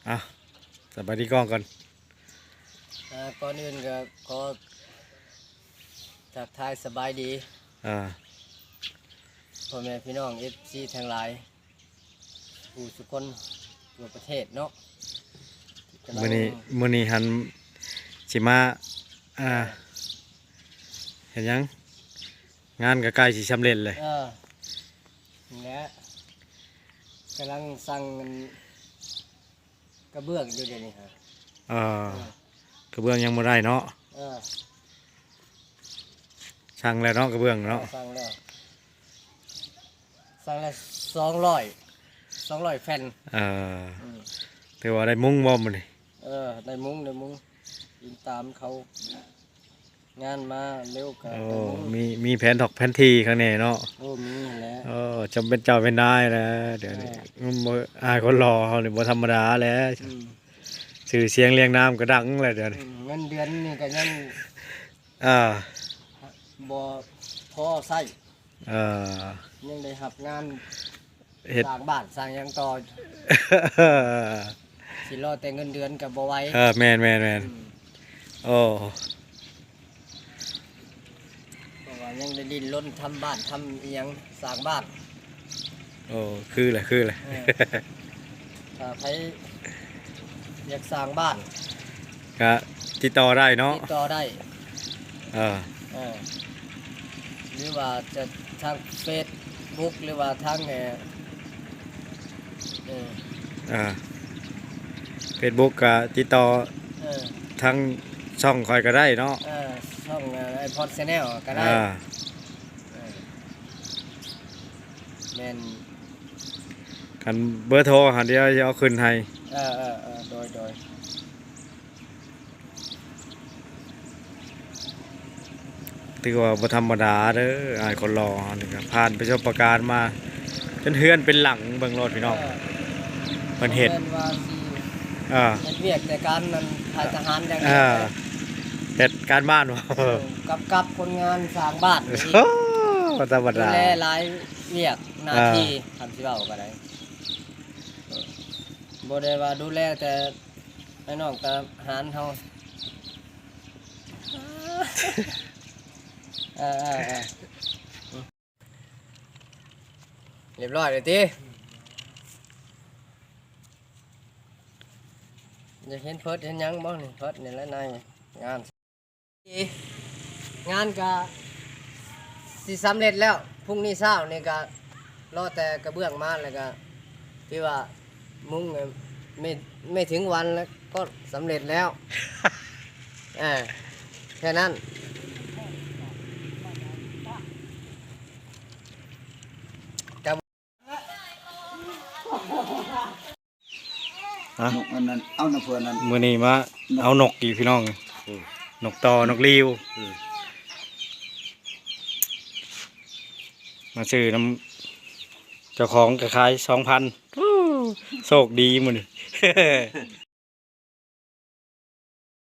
อ่ะสบายดีกล้องก่อนก่อนอื่นก็ขอทักทายสบายดีพ่อแม่พี่น้องFCทั้งหลายผู้ทุกคนทั่วประเทศเนาะมื้อนี้หันสิมาเห็นยังงานก็ใกล้สิสำเร็จเลยและกำลังสั่งกระเบื้องอยู่เดี๋ยวนี้ฮะกระเบื้องยังบ่ได้เนาะสั่งแล้วเนาะกระเบื้องเนาะสั่งแล้ว200แผ่นถือว่าได้มุ้งบ่มื้อนี้ได้มุ้งยิงตามเขางานมาเร็วกันมีแผนถอกแผนที่ข้างในเนาะมีแล้วจำเป็นเจ้าเป็นนายแล้วเดี๋ยวนี้อายคนรอเขาเนี่ยบ่ธรรมดาแล้วสื่อเสียงเรียงน้ำก็ดังเลยเดี๋ยวนี้เงินเดือนนี่ก็ยังบ่พอใช้ยังได้รับงานสร้างบ้านสร้างยังต่อสิรอแต่เงินเดือนกับบ่ไหวแม่นโอ้เพราะว่ายังได้ดิ้นรนทำบ้านทำอีหยังสร้างบ้านคือแหละถ้าใครอยากสร้างบ้านก็ติดต่อได้เนาะติดต่อได้หรือว่าจะทางเฟซบุ๊กหรือว่าทางเฟซบุ๊กก็ติดต่อทางช่องคอยก็ได้เนาะช่องไอพอดแชนแนลก็ได้แม่นกันเบอร์โทรหาเดียวจะเอาขึ้นให้โดยถือว่าบ่ธรรมดาเด้ออายคนรอนี่ก็ผ่านประสบการณ์มาจนเฮือนเป็นหลังเบิ่งรถพี่น้องเพิ่นเฮ็ดเวียกแต่การนั้นถ่ายทหารอย่างนี้เฮ็ดการบ้านบ่กับคนงานสร้างบ้านบ่ธรรมดาดูแลหลายเวียกหน้าที่ทำสิเว้าก็ได้บ่ได้ว่าดูแลแต่ให้น้องทหารเฮาเรียบร้อยเลยติจะเห็นเพิดเห็นยังบ้างนี่เพิดนี่แล้วนายงานก็สิสำเร็จแล้วพรุ่งนี้เช้านี่ก็รอแต่กระเบื้องมาแล้วก็ที่ว่ามุ้งไม่ถึงวันแล้วก็สำเร็จแล้วแค่นั้นอันนั้นเอาน้ำเพื่อนนั้นมื้อนี้มาเอานกอีกพี่น้องนกต่อนกลีวมาซื้อน้ำเจ้าของกระขาย 2,000 โชคดีมื้อนี้